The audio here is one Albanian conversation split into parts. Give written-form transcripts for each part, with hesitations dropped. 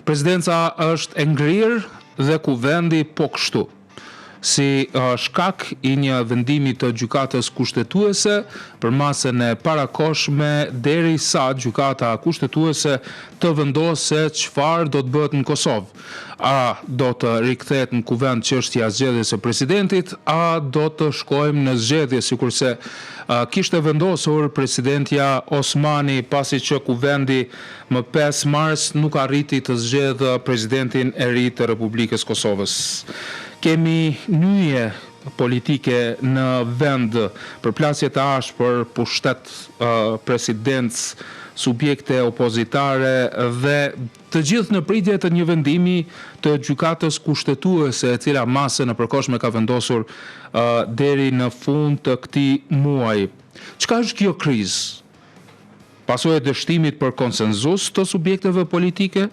Presidenca është e ngrirë dhe kuvendi po kështu. Si shkak i një vendimi të gjykatës kushtetuese për masën e parakohshme derisa gjykata kushtetuese të vendosë se çfarë do të bëhet në Kosovë. A do të rikthehet në kuvend çështja e zgjedhjes së presidentit, a do të shkojmë në zgjedhje sikurse kishte vendosur presidentja Osmani pasi që kuvendi më 5 mars nuk arriti të zgjedhë presidentin e ri të Republikës Kosovës. Kemi nyje politike në vend, përplasje të ashpër, pushtet, presidencë, subjekte opozitare dhe të gjithë në pritje të një vendimi të gjykatës kushtetuese e cila masën e përkohshme ka vendosur deri në fund të këtij muaji. Çka është kjo krizë? Pasojë e dështimit për konsenzus të subjekteve politike?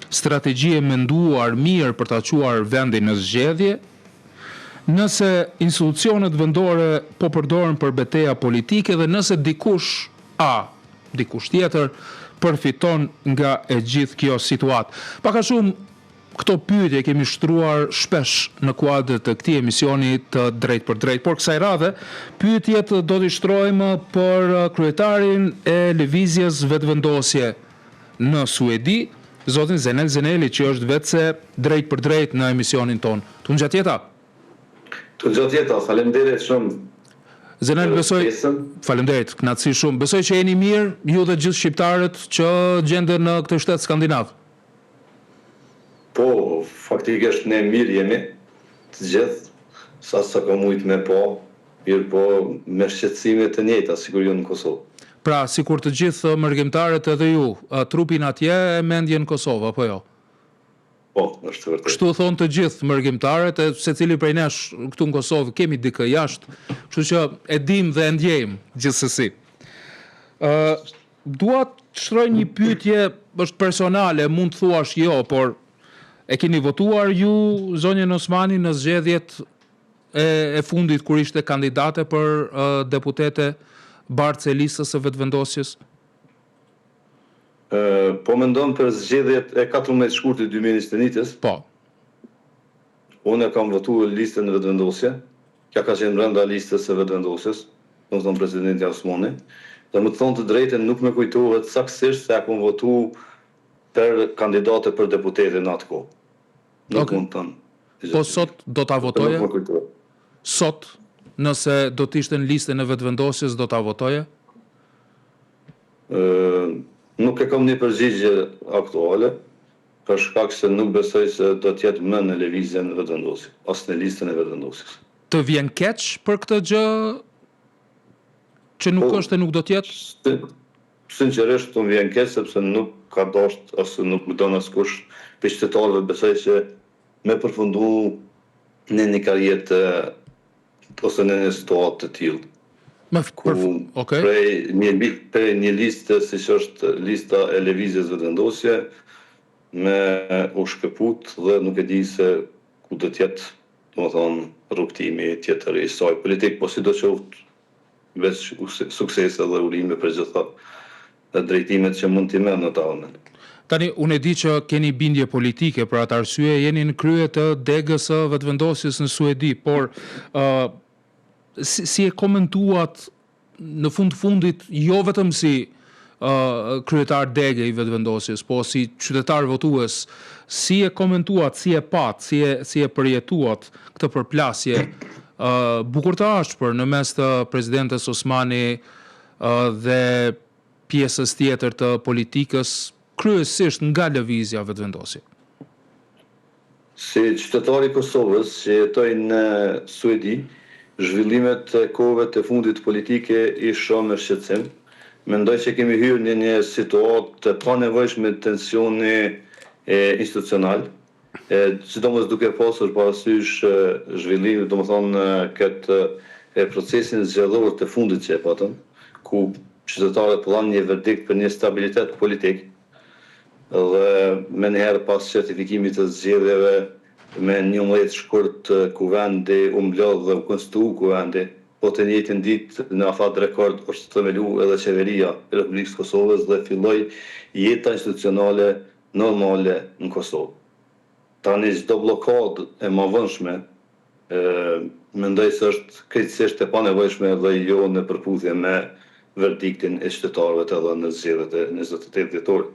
Strategji e menduar mirë për ta çuar vendin në zgjedhje? Nëse institucionet vendore po përdoren për betejë politike dhe nëse dikush tjetër përfiton nga e gjithë kjo situatë. Pak a shumë këto pyetje kemi shtruar shpesh në kuadër të këtij emisioni të drejt për drejt, por kësaj radhe pyetjet do t'i shtrojmë për kryetarin e lëvizjes vetëvendosje në Suedi, zotin Zenel Zeneli, që është vetëse drejt për drejt në emisionin ton. Tu ngjatjeta. Faleminderit shumë. Zenel, besoj, faleminderit, kënaqësi shumë. Besoj që jeni mirë, ju dhe gjithë shqiptarët që gjenden në këtë shtet skandinav. Po, faktikisht ne mirë jemi, të gjithë, sa ka mujt me mirë po me shqetësime të njëjta, sikur ju në Kosovë. Pra, sikur të gjithë mërgjimtarët edhe ju, trupin atje e mendje në Kosovë, apo jo? Po, është vërtet. Kështu thonë të gjithë mërgjimtarët, e secili prej nesh këtu në Kosovë kemi dikë jashtë, kështu që e dim dhe e ndjejmë gjithsesi. Dua të shtroj një pyetje, është personale, mund të thuash jo, por e keni votuar ju zonjën Osmani në zgjedhjet e fundit kur ishte kandidate për deputete bartës e listës së vetëvendosjes? Po mendon për zgjedhjet e 14 shkurtit 2021-s? Po. Unë kam votuar listën e vetëvendosje, kja ka qenë brenda listës së vetëvendosjes, do të thonë presidenti Osmani, dhe më të thonë të drejtën nuk me kujtohet saktësisht se kam votuar për kandidate për deputete në atë kohë. Nuk mund të thënë. Po sot do ta votoje? Nuk me kujtohet. Sot, nëse do të ishte në listën e vetëvendosjes, do ta votoje? Nuk e kam një përgjigje aktuale, për shkak se nuk besoj se do të jetë më në lëvizjen e vetëvendosjes, as në listën e vetëvendosjes. Të vjen keq për këtë gjë që nuk është e nuk do të jetë? Sinqerisht të më vjen keq sepse nuk ka dashur ose nuk më don askush për qytetarëve besoj se me përfundu në një karrierë ose në një situatë të tillë. Prej një listë si që është lista e lëvizjes vetëvendosje me u shkëput dhe nuk e di se ku do të jetë, domethënë, rrugtimi tjetër i saj politik, po sidoqoftë veç suksese dhe urime për gjitha drejtimet që mund t'i merr në tavën. Tani, unë e di që keni bindje politike, për atë arsye jeni në krye të degës së vetëvendosjes në Suedi, por si e komentuat në fundit, jo vetëm si kryetar dege i vetëvendosjes, po si qytetar votues, si e komentuat, si e pat, si e përjetuat këtë përplasje bukur të ashpër në mes të presidentes Osmani dhe pjesës tjetër të politikës, kryesisht nga lëvizja vetëvendosje? Si qytetari i Kosovës që jetoj në Suedi, zhvillimet e kohëve të fundit politike i shoh me shqetësim. Mendoj që kemi hyrë në një situatë të panevojshme tensioni institucional, sidomos duke pasur parasysh zhvillimin, domethënë këtë procesin zgjedhor të fundit që e patëm, ku qytetarët po dhanë një verdikt për një stabilitet politik dhe me njëherë pas certifikimit të zgjedhjeve me 11 shkurt kuvendi u mblodh dhe u konstituu kuvendi, po të njëjtën ditë në afat rekord është themelu edhe qeveria e Republikës Kosovës dhe filloi jeta institucionale normale në Kosovë. Tani çdo blokadë e mëvonshme mendoj se është krejtësisht e panevojshme dhe jo në përputhje me verdiktin e qytetarëve të dhënë në zgjedhjet e 28 dhjetorit.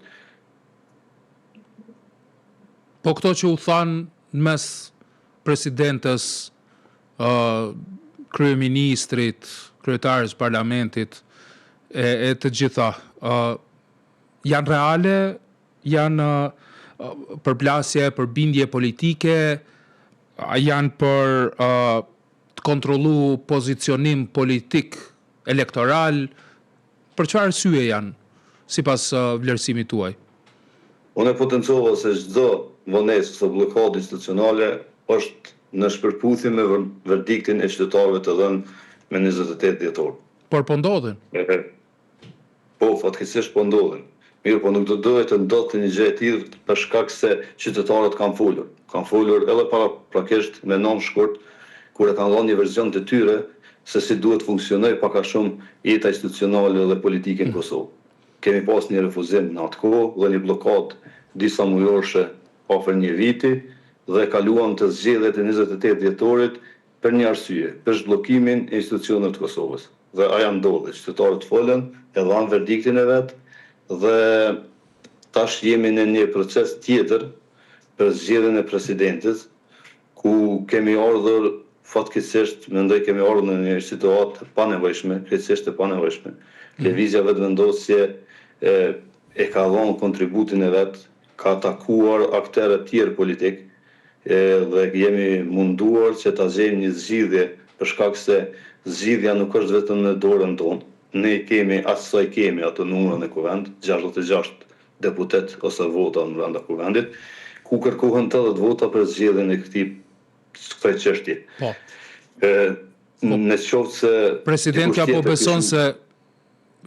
Po këto që u thanë mes presidentës, kryeministrit, kryetarës parlamentit e të gjitha, janë reale, janë përplasje, përbindje politike, janë për të kontrollu pozicionim politik elektoral, për çfarë arsye janë, sipas vlerësimit tuaj? Unë e potencova se çdo vonesë ose blokadë institucionale është në shpërputhje me verdiktin e qytetarëve të dhënë me 28 dhjetor. Por po ndodhin. Po, fatkeqësisht po ndodhin. Mirë, po nuk do duhet të ndodhte një gjë e tillë për shkak se qytetarët kanë folur. Kanë folur edhe paraprakisht me nom shkurt, kur e kanë dhënë një version të tyre se si duhet funksionojë pak a shumë jeta institucionale dhe politike në Kosovë. Kemi pas një refuzim në atë kohë dhe një blokadë disa mujorëshe afër një viti dhe kaluam të zgjedhjet e 28 dhjetorit për një arsye, për zhbllokimin e institucioneve të Kosovës. Dhe ajo ndodhi, qytetarët folën, e dhanë verdiktin e vet dhe tash jemi në një proces tjetër për zgjedhjen e presidentit, ku kemi ardhur fatkeqësisht, mendoj kemi ardhur në një situatë panevojshme, krejtësisht e panevojshme. Lëvizja vetëvendosje e ka dhënë kontributin e vet, ka takuar aktorë të tjerë politik dhe jemi munduar që ta gjejmë një zgjidhje për shkak se zgjidhja nuk është vetëm në dorën tonë. Ne kemi ato numrën e kuvend, 66 deputet ose vota në brenda kuvendit, ku kërkohen 80 vota për zgjedhjen e këtij çështje. Po. Në qoftë se presidenti apo beson se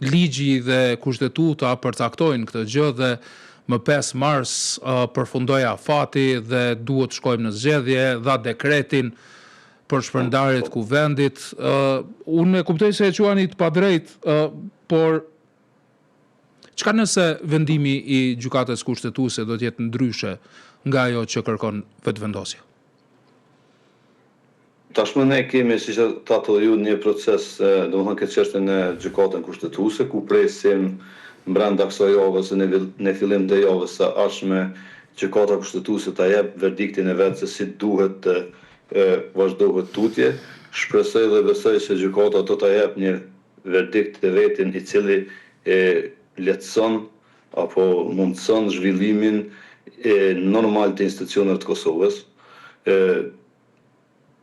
ligji dhe kushtetuta përcaktojnë këtë gjë dhe më 5 mars përfundoi afati dhe duhet të shkojmë në zgjedhje, dha dekretin për shpërndarje të kuvendit. Unë e kuptoj se e quani të padrejt, por çka nëse vendimi i gjykatës kushtetuese do të jetë ndryshe nga ajo që kërkon vetëvendosja? Tashmë ne kemi, siç e thatë ju, një proces, domethënë këtë çështjen e gjykatën kushtetuese, ku presim brenda kësaj jave ose në fillim të javës së ardhshme gjykata kushtetuese ta jep verdiktin e vet se si duhet të vazhdohet tutje. Shpresoj dhe besoj se gjykata do ta jep një verdikt të vetin i cili lehtëson apo mundson zhvillimin normal të institucioneve të Kosovës.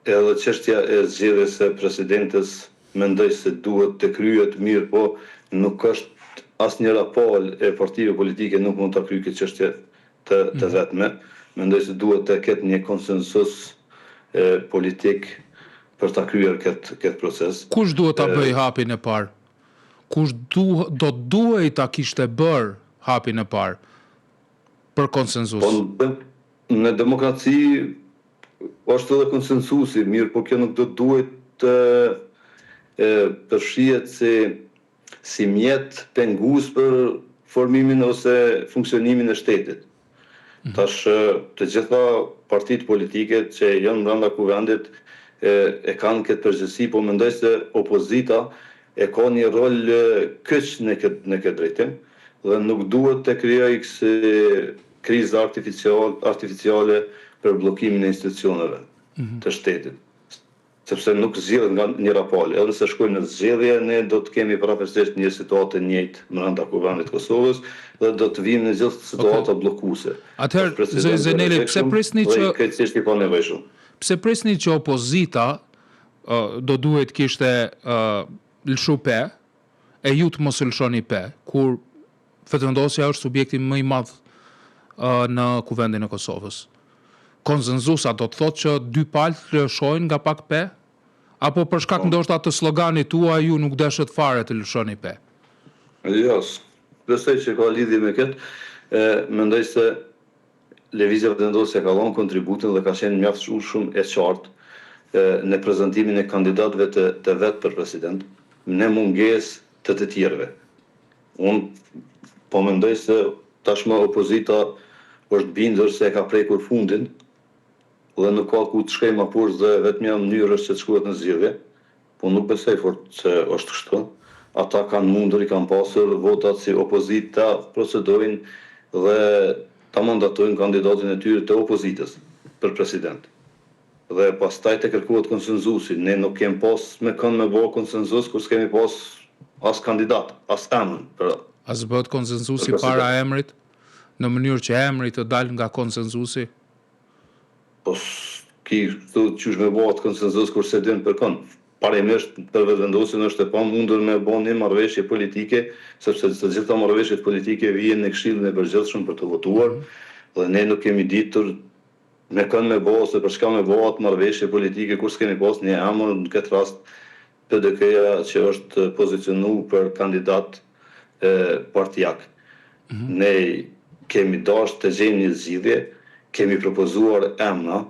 Edhe çështja e zgjedhjes së presidentes mendoj se duhet të kryhet mirë, po nuk është asnjëra palë e partive politike nuk mund ta kryejë këtë çështje të vetme. Mendoj se duhet të ketë një konsensus politik për ta kryer këtë proces. Kush duhet ta bëjë hapin e parë? Kush do duhej ta kishte bërë hapin e parë për konsensus? Po, në demokraci është edhe konsensusi, mirë, po kjo nuk do duhet të përfshihet si mjet pengus për formimin ose funksionimin e shtetit. Tash të gjitha partitë politike që janë brenda kuvendit e kanë këtë përgjegjësi, po mendoj se opozita e ka një rol kyç në këtë drejtim dhe nuk duhet të krijojë kriza artificiale për bllokimin e institucioneve të shtetit. Sepse nuk zgjedhet nga njëra palë. Edhe nëse shkojmë në zgjedhje, ne do të kemi parapërsisht një situatë të njëjtë brenda kuvendit të Kosovës dhe do të vijmë në gjithë situata bllokuese. Atëherë, Zeneli, pse prisni që krejtësisht i panevojshëm. Pse prisni që opozita do duhet kishte lëshu pe, e ju të mos lëshoni pe, kur vetëvendosja është subjekti më i madh në kuvendin e Kosovës? Konsenzusa do të thotë që dy palë të lëshojnë nga pak pe? Apo për shkak ndoshta të sloganit tuaj ju nuk deshet fare të lëshoni pe? Jo, besoj që ka lidhje me këtë. Mendoj se lëvizja vetëvendosja ka dhënë kontributin dhe ka qenë mjaft shumë e qartë në prezantimin e kandidatëve të vet për president, në mungesë të tjerëve. Unë po mendoj se tashmë opozita është bindur se e ka prekur fundin dhe nuk ka ku të shkej më poshtë dhe vetmja mënyrë është që të shkuhet në zgjedhje, po nuk besoj fort se është kështu. Ata kanë mundur, i kanë pasur votat si opozita procedojnë dhe ta mandatojnë kandidatin e tyre të opozitës për president. Dhe pastaj të kërkohet konsenzusi. Ne nuk kemi pas me kënd me bë konsenzus kur s'kemi pas as kandidat, as emër për As bëhet konsenzusi para emrit, në mënyrë që emri të dalë nga konsenzusi? Po ki këtu qysh me bëhet konsenzus kur se din për kënd. Parimisht për vetëvendosjen është e pamundur me bën një marrëveshje politike, sepse të gjitha marrëveshjet politike vijnë në Këshillin e Përgjithshëm për të votuar, dhe ne nuk kemi ditur me kënd me bëhet se për çka me bëhet marrëveshje politike kur s'kemi pas një emër, në këtë rast PDK-ja që është pozicionu për kandidat partijak. Ne kemi dashur të gjejmë një zgjidhje, kemi propozuar emra.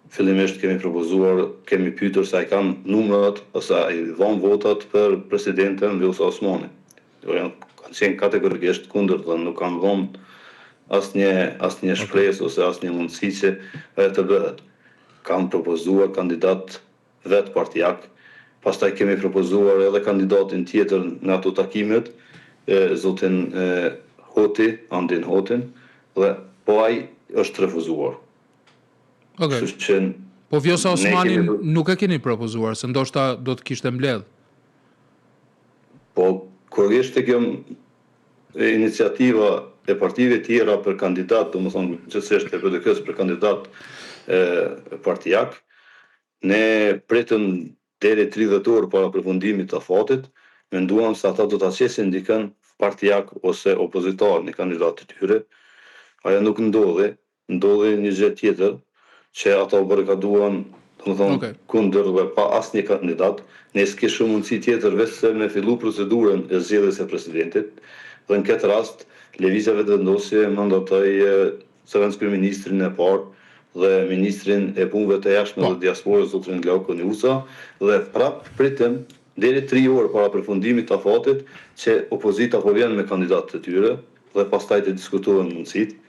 Fillimisht kemi propozuar, kemi pyetur se ai kanë numrat ose ai dhon votat për presidenten Vjosa Osmani. Kanë qenë kategorikisht kundër dhe nuk kanë dhënë asnjë shpresë ose asnjë mundësi që të bëhet. Kanë propozuar kandidat vet partijak. Pastaj kemi propozuar edhe kandidatin tjetër në ato takimet, zotin Hoti, Andin Hotin, dhe po ai është refuzuar. Okay. Po Vjosa Osmanin nuk e keni propozuar, se ndoshta do të kishte mbledh. Po, kur ishte kjo iniciativa e partive tjera për kandidat, domethënë gjithsesi e PDK-s për kandidat partijak, ne pritëm deri 30 orë para përfundimit të afatit, menduam se ata do ta qesin dikën partijak ose opozitar në kandidat të tyre. Ajo nuk ndodhi një gjë tjetër, që ata u barrikaduan, domethënë kundër dhe pa asnjë kandidat. Ne s'kishim mundësi tjetër veçse me fillu procedurën e zgjedhjes së presidentit, dhe në këtë rast Lëvizja Vetëvendosje mandatoi zëvendës kryeministrin e parë dhe ministrin e punëve të jashtme dhe diasporës zotin Glauko Niusa, dhe prap pritëm deri 3 orë para përfundimit të afatit që opozita po vjen me kandidatë të tyre dhe pastaj të diskutohen mundësitë.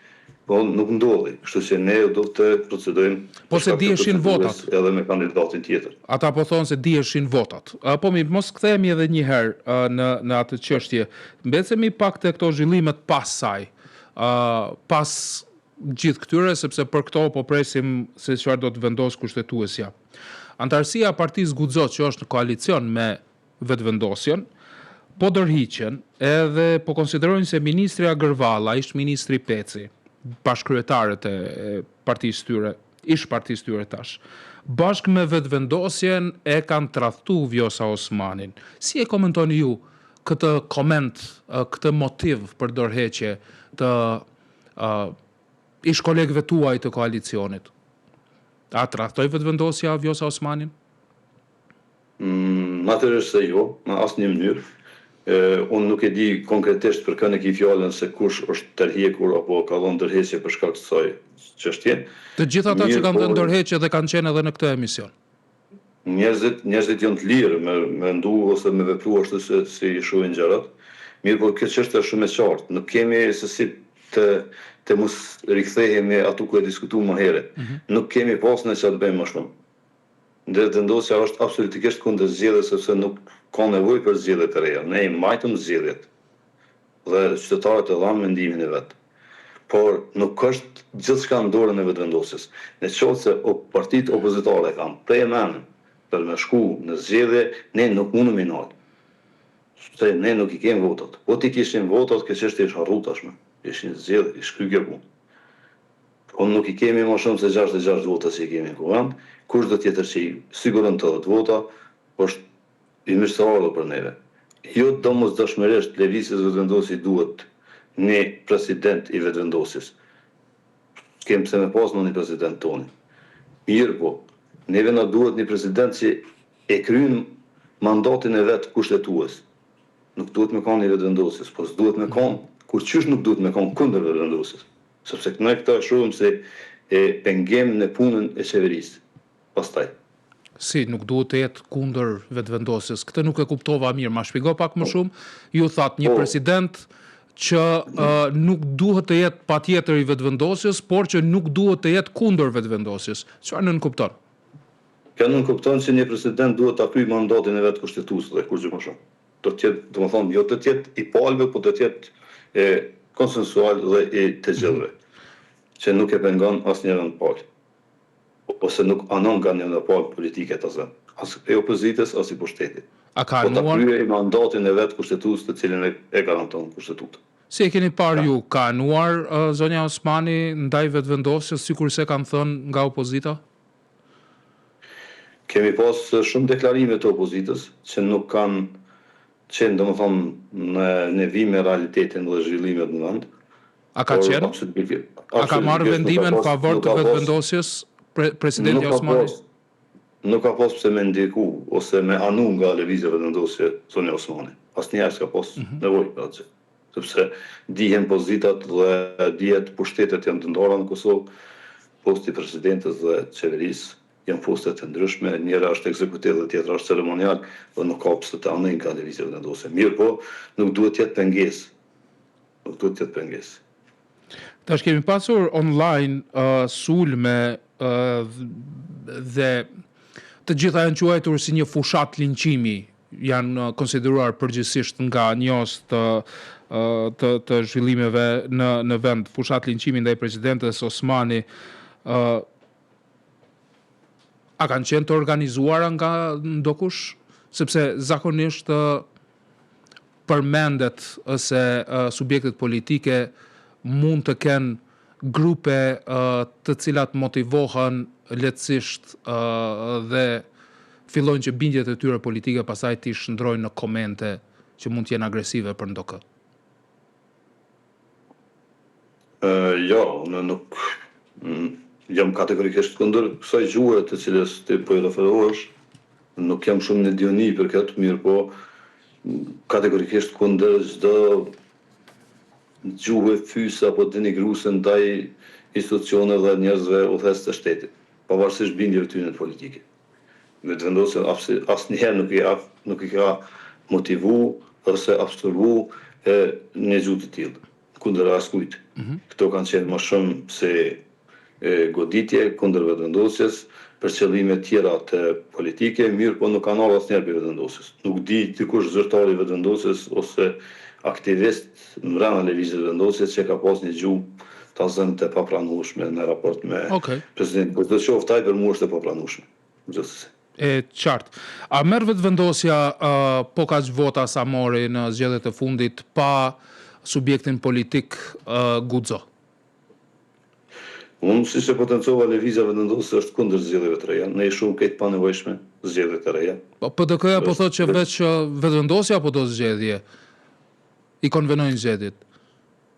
Po nuk ndodhi, kështu që ne do të procedojmë. Po se dieshin votat edhe me kandidatin tjetër. Ata po thonë se dieshin votat. Po mos kthehemi edhe një herë në atë çështje. Mbetemi pak te këto zhvillimet pas saj. Pas gjithë këtyre, sepse për këto po presim se çfarë do të vendos kushtetuesja. Antarësia e partisë Guxo, që është në koalicion me Vetëvendosjen, po dorëhiqen edhe po konsiderojnë se ministri Agërvalla, ish ministri Peci, bashkëkryetarët e partisë tyre, ish partisë tyre tash, bashkë me Vetëvendosjen e kanë tradhtu Vjosa Osmanin. Si e komentoni ju këtë koment, këtë motiv për dorëheqje të ish kolegëve tuaj të koalicionit? A tradhtoi Vetëvendosja Vjosa Osmanin? Natyrisht se jo, në asnjë mënyrë. Unë nuk e di konkretisht për kënë e ki fjallën se kush është tërhekur apo ka dhënë ndërheqje për shkak të kësaj çështje. Të gjithë ata që kanë dhënë ndërheqje dhe kanë qenë edhe në këtë emision. Njerëzit janë të lirë me ndu ose me vepru ashtu si shohin gjërat. Mirë, por kjo çështje është shumë e qartë. Nuk kemi se si të mos rikthehemi atu ku e diskutuam më herët. Nuk kemi pasur ne çfarë të bëjmë më shumë. Vetëvendosja është absolutikisht kundër zgjedhjes sepse nuk ka nevojë për zgjedhje të reja. Ne i mbajtëm zgjedhjet dhe qytetarët e dhanë mendimin e vet. Por nuk është gjithçka në dorën e Vetëvendosjes. Në qoftë se partitë opozitare kanë premen për me shku në zgjedhje, ne nuk mundemi natë. Se ne nuk i kemi votat. Po ti kishim votat, kjo çështje është harru tashmë. Ishin zgjedhje, i shkryqe punë. Po nuk i kemi më shumë se 66 vota që i kemi në kuvend. Kush do tjetër që i siguron të 10 vota, është i mirëseardhur për neve. Jo domosdoshmërisht lëvizjes Vetëvendosjes duhet një president i Vetëvendosjes. Kemi pse me pas në një president toni. Mirë po, neve na duhet një president që e kryen mandatin e vet kushtetues. Nuk duhet me kanë një Vetëvendosjes, po s'duhet me kanë, kur qysh nuk duhet me kanë kundër Vetëvendosjes. Sepse ne këta shohim se e pengem në punën e qeverisë. Pastaj. Si, nuk duhet të jetë kundër Vetëvendosjes. Këtë nuk e kuptova mirë, ma shpjego pak më shumë. Ju thatë një president që nuk duhet të jetë patjetër i vetëvendosjes, por që nuk duhet të jetë kundër vetëvendosjes. Çfarë nën kupton? Kjo nën kupton që një president duhet ta kryejë mandatin e vet kushtetues dhe kur gjë më shumë. Do të jetë, domethënë, jo të jetë i palëve, por do të jetë konsensual dhe i të gjithëve, që nuk e pengon asnjërin palë, ose nuk anon nga një palë politike të zënë, as e opozitës, as i pushtetit. A ka Po ta anuar? kryejë mandatin e vet kushtetues të cilin e garanton kushtetuta. Si e keni parë ju, ka anuar zonja Osmani ndaj vetëvendosjes, sikur se kanë thënë nga opozita? Kemi pas shumë deklarime të opozitës që nuk kanë qenë, domethënë, në vim me realitetin dhe zhvillimet në vend. A ka qenë? A ka marrë vendimin në favor të vetëvendosjes presidenti Osmani? Nuk ka pas pse me ndiku ose me anu nga lëvizja vetëvendosje zonja Osmani. Asnjëherë s'ka pas nevojë për atë. Sepse dihen pozitat dhe dihet pushtetet janë të ndara në Kosovë, posti presidentës dhe qeverisë janë poste të ndryshme, njëra është ekzekutiv dhe tjetra është ceremonial, dhe nuk ka pse të anin nga lëvizja vetëvendosje. Mirë po, nuk duhet të jetë pengesë. Nuk duhet të jetë pengesë. Tash kemi pasur online sulme dhe të gjitha janë quajtur si një fushat linçimi, janë konsideruar përgjithsisht nga njohës të zhvillimeve në vend, fushat linçimi ndaj presidentes Osmani. A kanë qenë të organizuara nga ndokush? Sepse zakonisht përmendet ose subjektet politike mund të kenë grupe të cilat motivohen lehtësisht dhe fillojnë që bindjet e tyre politike pastaj t'i shndrojnë në komente që mund të jenë agresive për ndokë. Jo, unë nuk jam kategorikisht kundër kësaj gjuhe të cilës ti po i referohesh. Nuk jam shumë në dioni për këtë, mirë po kategorikisht kundër çdo gjuhe fyse apo denigruese ndaj institucioneve dhe njerëzve udhëhes të shtetit, pavarësisht bindjeve tyre politike. Vetëvendosja asnjëherë nuk i ka motivu ose absorbu një gjuhë të tillë, kundër askujt. Këto kanë qenë më shumë se goditje kundër vetëvendosjes për qëllime tjera të politike, mirë po nuk kanë ardhur asnjëherë për vetëvendosjes. Nuk di dikush zyrtar i vetëvendosjes ose aktivist brenda lëvizjes vetëvendosjes që ka pas një gjuhë ta zënë të papranueshme në raport me presidentin. Por të qoftë ai për mua është e papranueshme. Gjithsesi. E qartë. A merr vetëvendosja po kaq vota sa mori në zgjedhjet e fundit pa subjektin politik guxo? Unë si që potencova lëvizja vetëvendosje është kundër zgjedhjeve të reja. Ne i shumë këtë pa nevojshme zgjedhje të reja. PDK-ja po thotë që veç vetëvendosja po do zgjedhje. I konvenojnë zgjedhjet.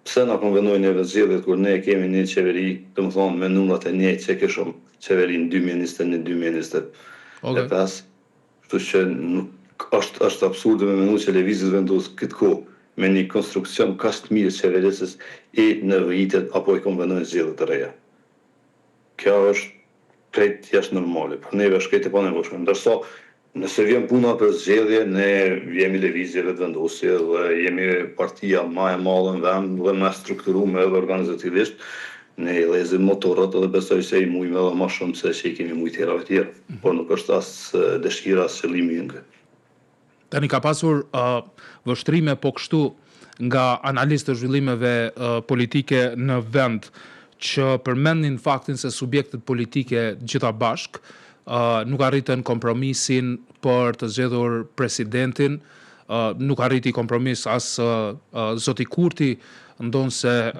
Pse na konvenojnë neve zgjedhjet kur ne kemi një qeveri, domethënë me numrat e njëjtë që kishëm qeverin 2021-2025. Kështu që nuk është absurde me menu që lëvizjes vendosë këtë kohë me një konstruksion kaq të mirë qeverisës i nevojitet apo i konvenojnë zgjedhje të reja. Kjo është krejt jashtë normale, për neve është krejt e panevojshme. Ndërsa nëse vjen puna për zgjedhje, ne jemi lëvizje vetëvendosje dhe jemi partia më e madhe në vend dhe më strukturuar edhe organizativisht. Ne i lezim motorët dhe besoj se i mujme edhe më shumë se që i kemi mujt tjera, por nuk është as dëshira as qëllimi ynë. Tani ka pasur vështrime po kështu nga analistë të zhvillimeve politike në vend që përmendin faktin se subjektet politike gjitha bashk nuk arritën kompromisin për të zgjedhur presidentin, nuk arriti kompromis as zoti Kurti, ndonse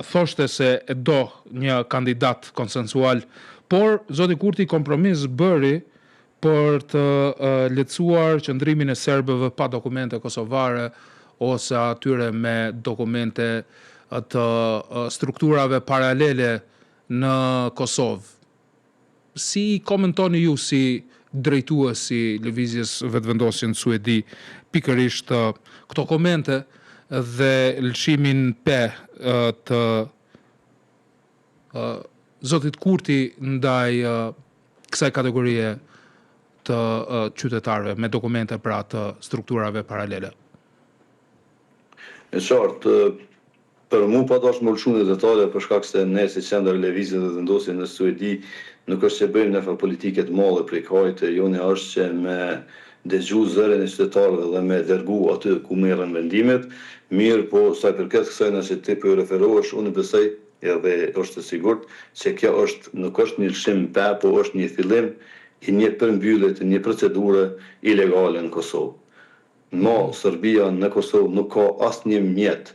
thoshte se e do një kandidat konsensual, por zoti Kurti kompromis bëri për të lehtësuar qëndrimin e serbëve pa dokumente kosovare ose atyre me dokumente të strukturave paralele në Kosovë. Si komentoni ju si drejtuesi lëvizjes vetëvendosje në Suedi pikërisht këto komente dhe lëshimin të zotit Kurti ndaj kësaj kategorie të qytetarëve me dokumente pra të strukturave paralele? E qartë, për mu pa dash më lëshu në detale për shkak se ne si qendër lëvizje dhe vendosje në Suedi nuk është që bëjmë nefa politike të madhe prej kajtë, joni është që me dëgju zërin e qytetarëve dhe me dërgu aty ku merren vendimet, mirë po sa i përket kësaj që ti po i referohesh, unë besoj edhe është e sigurt që kjo nuk është një lëshim pa, po është një fillim i një përmbyllje të një procedure ilegale në Kosovë. No, Serbia në Kosovë nuk ka asnjë mjet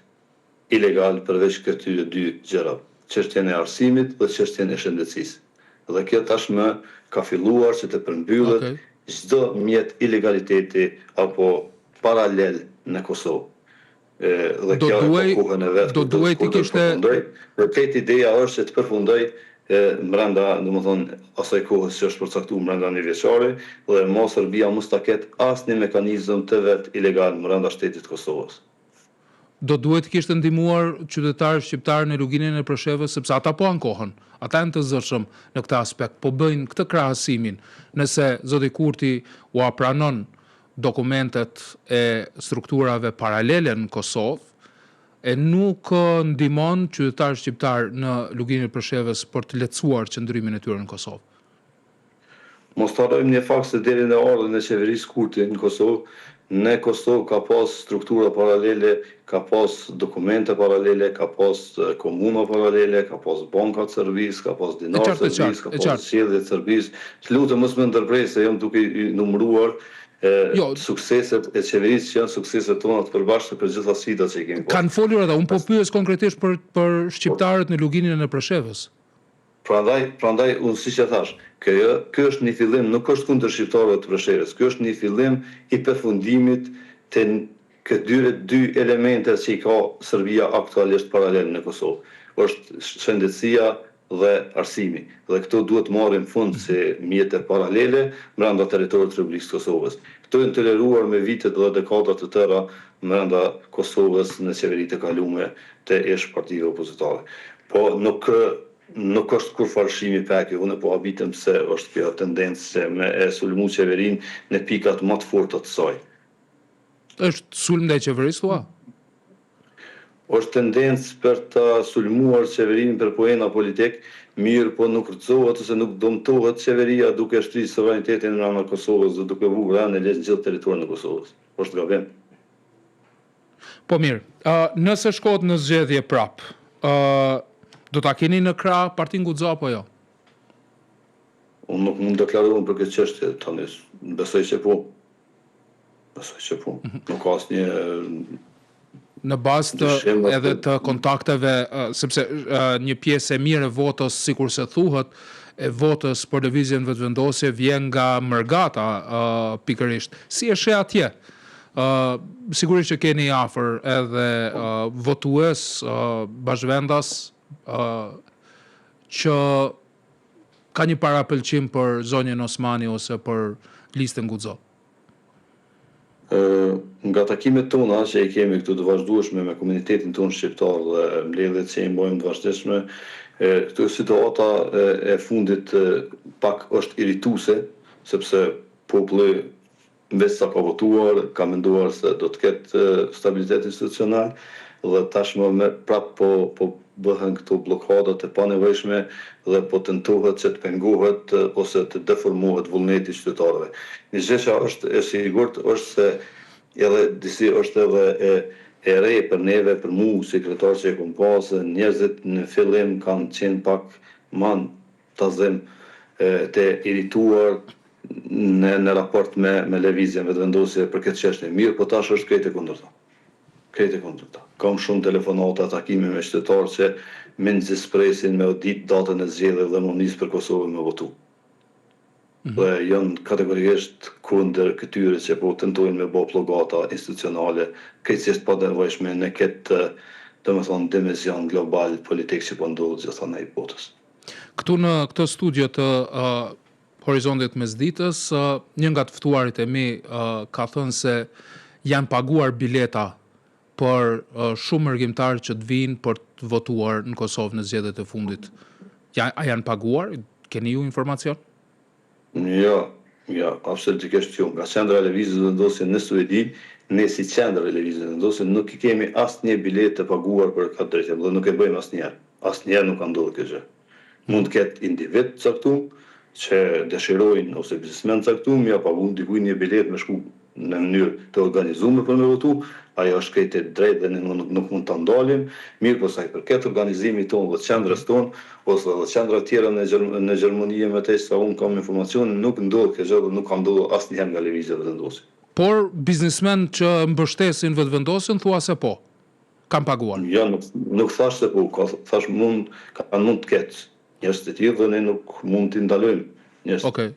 ilegal përveç këtyre dy gjërave, çështjen e arsimit dhe çështjen e shëndetësisë. Dhe kjo tashmë ka filluar që të përmbyllet çdo mjet ilegaliteti apo paralel në Kosovë. Dhe kjo e kohën e vetë do të përfundoj. Dhe këtë ideja është që të përfundoj brenda, domethënë, asaj kohës që është përcaktuar brenda një vjeçare dhe mos Serbia mos ta ketë asnjë mekanizëm të vet ilegal brenda shtetit të Kosovës. Do duhet kishte ndihmuar qytetarët shqiptarë në luginën e Preshevës sepse ata po ankohen. Ata janë të zëshëm në këtë aspekt, po bëjnë këtë krahasimin. Nëse zoti Kurti u pranon dokumentet e strukturave paralele në Kosovë, e nuk ndihmon qytetarët shqiptar në luginën e Preshevës për të lehtësuar qëndrimin e tyre në Kosovë. Mos të harrojmë një fakt se deri në ardhen e qeverisë Kurti në Kosovë, në Kosovë ka pas struktura paralele, ka pas dokumente paralele, ka pas komuna paralele, ka pas banka të Serbisë, ka pas dinar të Serbisë, ka pas sjellje të Serbisë. Të lutem mos më ndërprej se jam duke i numëruar sukseset e qeverisë që janë sukseset tona të përbashkëta për gjitha sfidat që kemi. Kanë folur ata, unë po pyes konkretisht për shqiptarët në luginën e Preshevës. Prandaj unë siç e thash, ky është një fillim, nuk është kundër shqiptarëve të Preshevës, ky është një fillim i përfundimit të këtyre dy elemente që i ka Serbia aktualisht paralel në Kosovë. Është shëndetësia dhe arsimi. Dhe këto duhet marrin fund si mjete paralele brenda teritorit të Republikës së Kosovës. Këto janë toleruar me vitet dhe dekada të tëra brenda Kosovës në qeveritë e kaluara të partive opozitare. Po nuk është kur falshimi peke, unë po habitem se është kjo tendencë me e sulmu qeverin në pikat më të forta të saj. Është sulm ndaj qeverisë thua? Është tendencë për të sulmuar qeverinë për poena politik, mirë po nuk rëzohet ose nuk dëmtohet qeveria duke shtrirë sovranitetin në Kosovës dhe duke vu vranë në gjithë territorin e Kosovës. Është gabim. Po mirë, nëse shkohet në zgjedhje prap, do ta keni në krah Partinë Guxo apo jo? Unë nuk mund të deklaroj për këtë çështje tani, besoj se po. Nuk ka asnjë në bazë edhe të kontakteve, sepse një pjesë e mirë e votës, sikur se thuhet, e votës për lëvizjen vetëvendosje vjen nga Mërgata pikërisht. Si e sheh atje? Sigurisht që keni afër edhe votues bashkëvendas që ka një parapëlqim për zonjën Osmani ose për listën Guxo. Nga takimet tona që i kemi këtu të vazhdueshme me komunitetin tonë shqiptar dhe mbledhjet që i bëjmë të vazhdueshme, këtë situata e fundit pak është irituese, sepse populli veç sa ka votuar, ka menduar se do të ketë stabilitet institucional dhe tashmë prap po bëhen këto blokadat e panevojshme dhe po tentohet që të pengohet ose të deformohet vullneti i qytetarëve. Një gjë që është e sigurt është se edhe disi është edhe e re për neve, për mu, sekretar që e kom pasë, njerëzit në fillim kanë qenë pak man tazim të irituar në raport me lëvizjen vetëvendosje për këtë çështje. Mirë, po tash është krejt e kundërta. Kam shumë telefonata, takime me qytetarë që më nxispresin me ditë datën e zgjedhjeve dhe më nis për Kosovën me votu. Dhe janë kategorikisht kundër këtyre që po tentojnë me bë plogata institucionale, krejtësisht pa nevojshme në këtë, domethënë, dimension global politik që po ndodh gjithë në botës. Këtu në këtë studio të Horizontit Mesditës, një nga të ftuarit e mi ka thënë se janë paguar bileta për shumë mërgjimtarë që të vinë për të votuar në Kosovë në zgjedhjet e fundit. A janë paguar? Keni ju informacion? Ja, absolutisht jo. Nga qendra e lëvizjes vetëvendosje në Suedi ne si qendër e lëvizjes së vendosjes nuk i kemi asnjë biletë të paguar për këtë drejtim, dhe nuk e bëjmë asnjëherë. Asnjëherë nuk ka ndodhur kjo gjë. Mund të ketë individ caktuar që dëshirojnë ose biznesmen caktuar ja paguajnë dikujt një biletë me shku në mënyrë të organizuar për me votu, ajo është krejt e drejtë dhe ne nuk mund ta ndalim, mirë po sa i përket organizimit tonë dhe qendrës tonë ose dhe qendra tjera në Gjermani me të sa unë kam informacion, nuk ndodh kjo gjë dhe nuk ka ndodhur asnjëherë nga lëvizja e vendosjes. Por biznesmen që mbështesin vetëvendosjen thua se po, kanë paguar. Ja, nuk thash se po, thash mund të ketë njerëz të tillë dhe ne nuk mund t'i ndalojmë njerëz. Okej.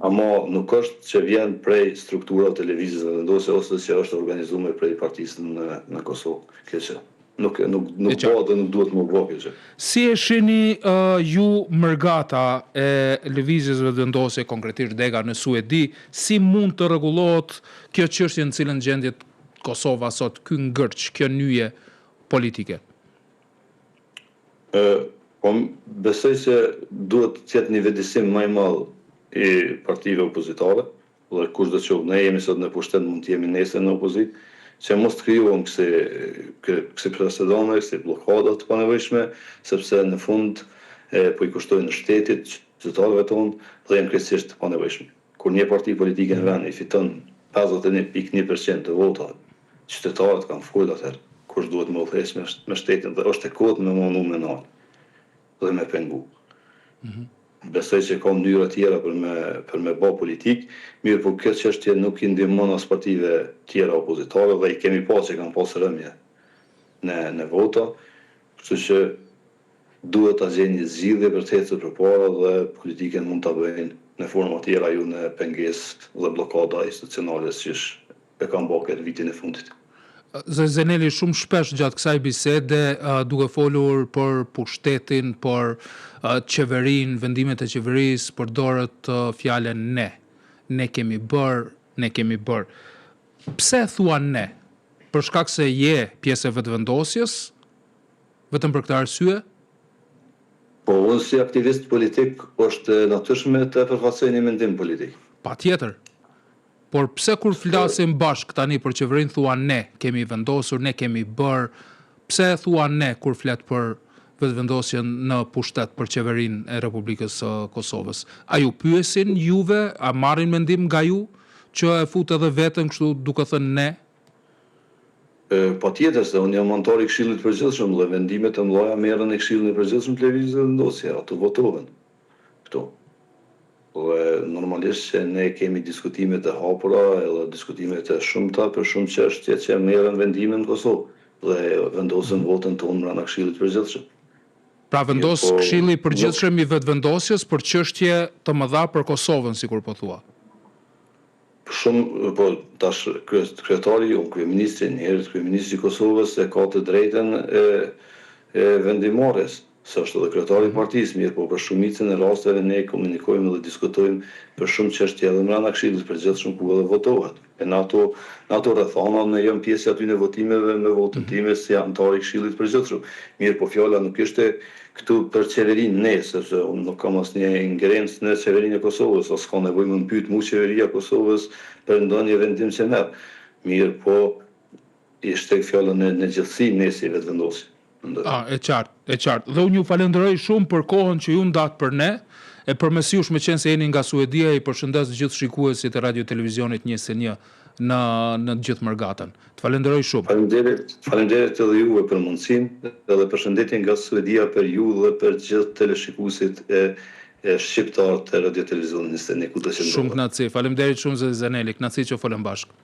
Ama nuk është që vjen prej strukturave të lëvizjes së vendosjes ose që është organizuar prej partisë në Kosovë. Kjo që nuk bëhet dhe nuk duhet më bëhet kjo që. Si e shihni ju mërgata e lëvizjes së vendosjes, konkretisht Dega në Suedi, si mund të rregullohet kjo çështje në cilën gjendjet Kosova sot, ky ngërç, kjo nyje politike? Po besoj se duhet të jetë një vendisim më i madh i partive opozitare, dhe kushdo që ne jemi sot në pushtet, mund të jemi nesër në opozit, që mos të krijohen kësi precedente, kësi blokada të panevojshme, sepse në fund po i kushtojnë shtetit, qytetarëve tonë dhe janë krejtësisht të panevojshme. Kur një parti politike në vend i fiton 51.1% të votave, qytetarët kanë folur atëherë, kush duhet më udhëheq me shtetin dhe është e kohët me mundu me nal dhe me pengu. Besoj që ka mënyra tjera për me bë politik, mirë po kjo çështje nuk i ndihmon as partive tjera opozitare dhe i kemi pasur që kanë pasur rëmje në vota, kështu që duhet ta gjejnë një zgjidhje për të ecur përpara dhe politikën mund ta bëjnë në forma tjera ju në pengesë dhe blokada institucionale siç e kanë bërë këtë vitin e fundit. Zoti Zeneli, shumë shpesh gjatë kësaj bisede, duke folur për pushtetin, për qeverinë, vendimet e qeverisë, përdoret fjalën ne. Ne kemi bërë. Pse thua ne? Për shkak se je pjesë e vetëvendosjes? Vetëm për këtë arsye? Po, unë si aktivist politik është natyrshme të përfaqësoj një mendim politik. Patjetër. Por pse kur flasim bashkë tani për qeverinë thua ne kemi vendosur, ne kemi bërë, pse thua ne kur flet për vetëvendosjen në pushtet për qeverinë e Republikës së Kosovës? A ju pyesin juve, a marrin mendim nga ju që e fut edhe veten kështu duke thënë ne? Patjetër se unë jam antar i Këshillit të Përgjithshëm dhe vendimet e mëdha merren në Këshillin e Përgjithshëm të lëvizjes së vendosjes, ato votohen. Këto. Dhe normalisht që ne kemi diskutimet e hapura edhe diskutimet e shumta për shumë çështje që merren vendime në Kosovë dhe vendosen votën tonë brenda Këshillit të Përgjithshëm. Pra vendos Këshilli i Përgjithshëm i vetëvendosjes për çështje të mëdha për Kosovën, sikur po thua. Shumë, po tash kryetari, kryeministri, njëherë kryeministri i Kosovës e ka të drejtën e vendimmarrjes. Se është edhe kryetari i partisë, mirë, po për shumicën e rasteve ne komunikojmë dhe diskutojmë për shumë çështje edhe brenda Këshillit të Përgjithshëm ku edhe votohet. E në ato rrethana ne jam pjesë aty në votimeve me votën time si antar i Këshillit të Përgjithshëm. Mirë, po fjala nuk ishte këtu për qeverinë ne, sepse unë nuk kam asnjë ingerencë në qeverinë e Kosovës, as ka nevojë më pyet mua qeveria e Kosovës për ndonjë vendim që merr. Mirë, po ishte fjala në gjithësi ne si vetëvendosje. E qartë. Dhe unë ju falenderoj shumë për kohën që ju ndat për ne, e përmes jush me qenë se jeni nga Suedia, i përshëndes gjithë shikuesit e radio televizionit 1 në gjithë mërgatën. Të falenderoj shumë. Faleminderit edhe juve për mundësinë dhe përshëndetje nga Suedia për ju dhe për gjithë teleshikuesit e shqiptar të radio televizionit 1. Shumë kënaqësi. Faleminderit shumë Zoti Zaneli, kënaqësi që folëm bashkë.